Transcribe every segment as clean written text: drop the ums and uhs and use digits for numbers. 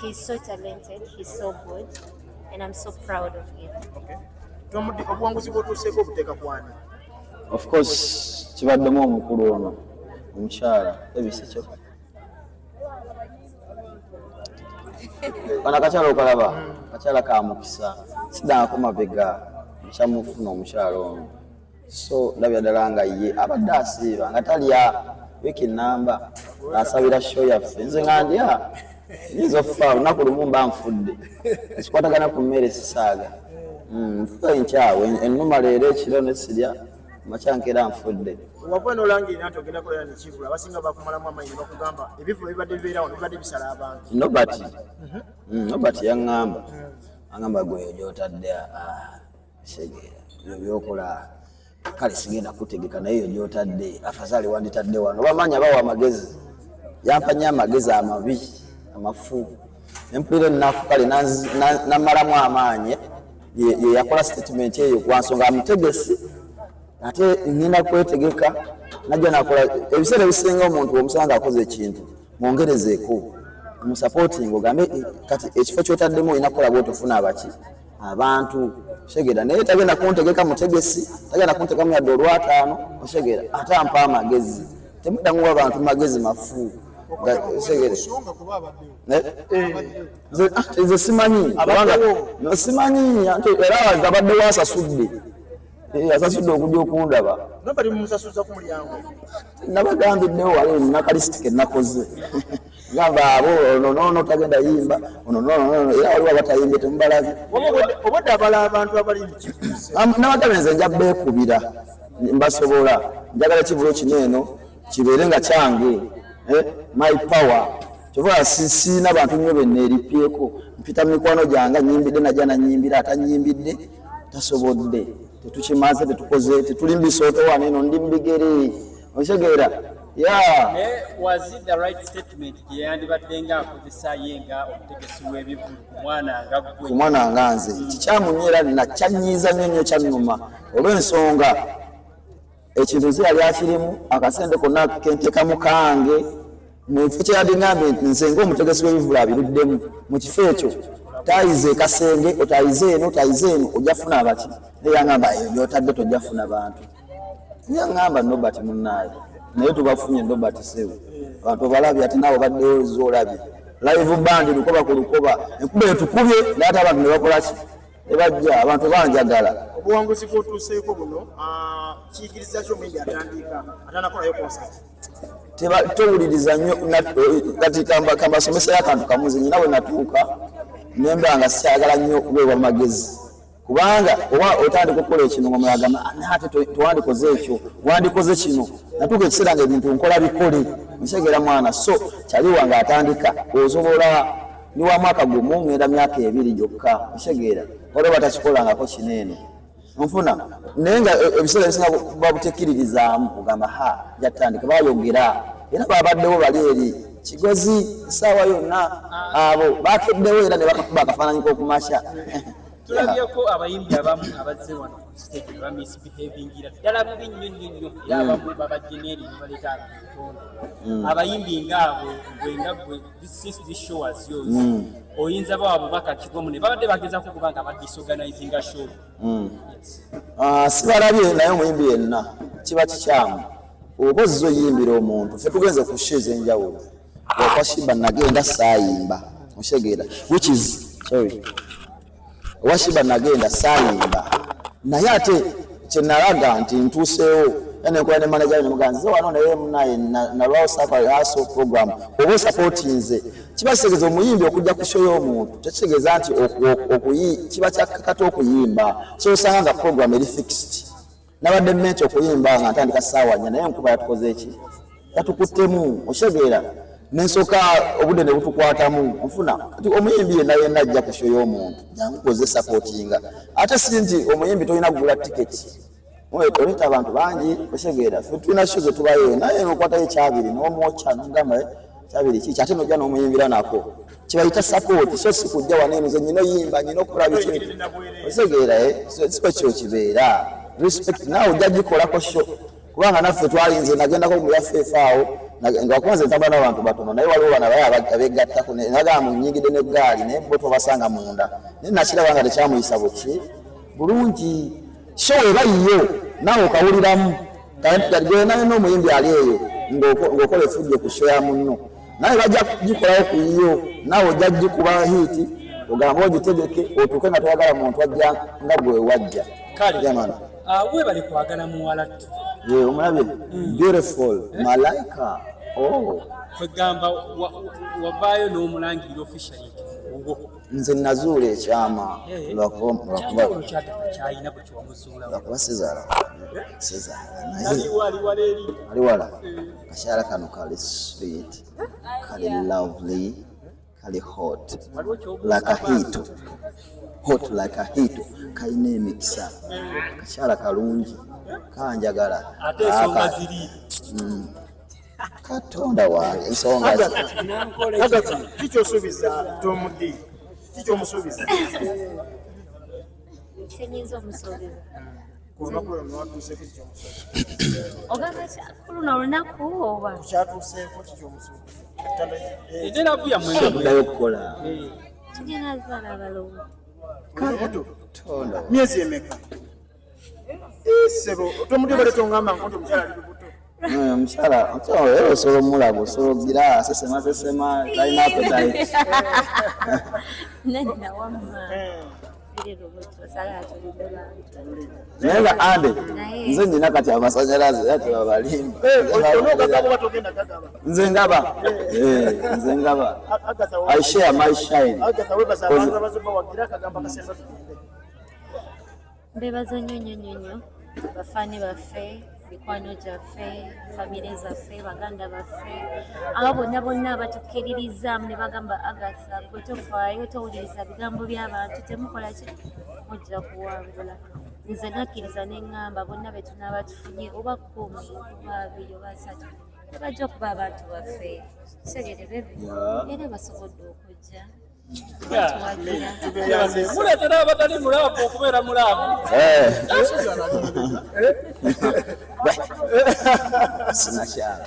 He's so talented, he's so good, and I'm so proud of him. Okay. Obuwanguzi bw'otuuseeko obuteeka kwani? Of course, kibaddemu omukulu ono omukyala ebisikyo bana kakyala okalaba kakyala ka mukisa sidangako mabega kyamufuna omukyala ono so ndabya ddala nga ye abadde asiiba nga talya wiiki namba asabira show yaffe nze nga ndya nyinza okufa olunaku lumu mba nfudde ekikwatagana ku mmere sisaaga nfuka enkyawe ennuma leero ekiro nesirya makyankera nfudde wava n'olangira nti ogenda kulera nekivula abasinga bakumalamu amaanyi bakugamba ebivula bibadde bibeerawo nebibadde bisala abantu nobati yaŋŋamba aŋŋamba gwe gyotadde segeera ebyo byokola kale sigenda kutegeka naye eyo gyotadde afazaali wanditadde wano obamanyi abawa amagezi yampanya amagezi amabi amafu empulira ennaku kale namalamu amaanyi ye yakola statement eyo kwansonga amutegesi ate ngenda kwetegeka najja nakola ebiseera ebisinga omuntu omusanga akoze ekintu mwongerezeeko musupporting ogambe kati ekifo kyotaddemu olina kukola bwotofuna abaki abantu oshegera naye tagenda kuntegeka mutegesi tagenda kunteekamu yadde olwataano oshegera ate ampa amagezi temuddamuwa abantu magezi mafu nze simanyi simanyi era abaddewo asasudde asasudde okujja okundaba nabagambiddewo wali nakalisitike nakoze gamba abo ono noono tagenda yimba ono noono era waliwo abatayimbye temubalaze obadde abala abantu abali nabagambye nze nja beekubira mbasobola njagala kivulo kino eno kibeere nga kyange my power kyova siina bantu nnyo benneeripyeko mpita mikwano gyange nyimbidde najja nanyimbira atanyimbidde tasobodde tetukimaze tetukoze tetuli mbisooto wano eno ndi mbigere okitegeera was it the right statement yandibadde nga akozesa ye nga omutegesi w'ebivulu ku mwana nga nze kikyamunyeera nakyanyiiza nnyo kyannuma olw'ensonga ekintu nze yali akirimu akasente konna kenteekamu kange mukifo kyeyadiŋŋambye nti nze ng'omutegesi w'ebivulu abiruddemu mu kifo ekyo tayize kasenge otayize eno otayize eno ojja funa abaki naye yaŋŋamba eyo gyotadde tojja funa bantu yaŋŋamba nobati munnaayo naye tubafunye nobati sewe abantu obalabye ate naawe baddeyo zoolabye live band lukoba ku lukoba enkuba etukubye naye ate abantu ne bakolaki ne bajja abantu banjagala obuwanguzi bw'otuuseeko buno kiyigiriza ki omuyimbi atandika atanakolayo concert towuliriza nnyo kati kambasomesayo akantu kamuzi nyina we natuuka nemba nga sikyagala nnyo weewa magezi kubanga oba otandika okukola ekino nga mwagamba ate tewandikoze ekyo wandikoze kino natuuka ekiseera nga ebintu nkola bikole nkyegera mwana so kyali wange atandika osobola ni wa mwaka gumu ngenda myaka 2 gyokka nkyegera olaba takikolangako kineeno nfuna naye nga ebiseera ebisinga babutekkiririzaamu ogamba jatandika bayogera era babaddewo bali eri kigozi essaawa yonna abo bakeddewo era ne bakakuba akafaananyi k'okumakya tulabyeko abayimbi abamu abazze wano ku stage ba misbehavingira ddala bubi nnyo era abamu babajeneeri ne baleeta abatonde abayimbi ngaabo gwe this show was yours oyinza bawa bubaka kigomu ne babadde bagezaako kuba nga badisorganizinga show sibalabye naye omuyimbi yenna kiba kikyamu oba ozza oyimbira omuntu ffe tugenze ku show ez'enjawulo okwashiba nagenda saayimba oshegera which is sorry washiba nagenda saayimba naye ate kyenalaga nti ntuuseewo enenkola ne manager nemuganzize wano naye munaye nalwawo safari haso program oba osapootinze kiba kitegeeza omuyimbi okujja ku show y'omuntu tekitegeeza nti kiba kyakakata okuyimba so osanga nga program eri fixed nabadde menti okuyimba nga ntandika ssaawa 4 naye enkuba yatukoze eki yatukuttemu oshegeera nensooka obudde ne butukwatamu nfuna kati omuyimbi yenna ajja ku show y'omuntu jangukoze supportinga ate si nti omuyimbi tolina kugula tiketi oleeta abantu bangi oshegeera ffe tulina show zetubayo naye nokwatayo ekyabiri n'omwoca nogamba kyabiri kiki ate nojja n'omuyimbira nako kibayita support so si kujja wano eno ze nyina oyimba nyina okukola biki oshegeera siko kyo kibeera respect naawe ojja gikolako show kubanga naffe twalinze nagendako mu yaffeefe awo nga kumaze ntambula n'abantu batono naye waliwo bana baye abegattako nagaa munyingidde n'eggaali naye bo tobasanga munda naye nakiraba nga tekyamuyisa buki bulungi so eba yiyo naawe okawuliramu naye n'omuyimbi ali eyo ng'okola efujjo ku show ya munno naye bajja gikolawo ku yiyo naawe ojja gikuba hiiti ogamba ogitegeke otuuke nga toyagala muntu ajja nga gwe wajja kale webali kwagala muwalattu omulabe beautiful malaika kwegamba wavaayo n'omulangirira officially nze nazuula ekyama lwakuba Sezaala ali wala kakyala kano kali sweet kali lovely kali hot like a hito kalina emikisa kakyala kalungi kanjagala Katonda wange ensonga kikyosuubiza Tomudi kikyomusuubiza kyenyinza omusuubiza kunakulo nwatuuseko kikyomusuubiza ogamba kyakuluna olunaku oba kyatuuseeko kikyomusuubiza eteravuya mwendayo okukola tugenda zaala abalongo Tonda myezi emeka sebo Tomudi baletongamba nkonti omukyala ali lubuto omukyala osobola omulaga osobola ogira sesema talina appetite nena wamma siri lubuto sala atulidde bantu naye nga ande nze nina kati amasanyalaze ate babalimba nze ngaba I share my shine mbebaza nnyo bafaani baffe mikwano gyaffe famire zaffe baganda baffe abo bonna abatukkiririzaamu ne bagamba Agatha gwe tofaayo towuliriza bigambo by'abantu temukola ki mujja kuwangula nze nakkiriza ne ŋŋamba bonna be tunaaba tufunye oba 10 oba 2 oba 3 tebajja okuba abantu baffe segere bebe era basobodde okujja muleetera abatali mulaavu okubeera mulaavu sinakyala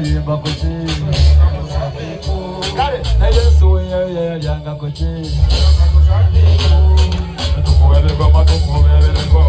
Yemba kuchi kale na Yesu yanga kuchi tukuwele kwa matukuwele kwa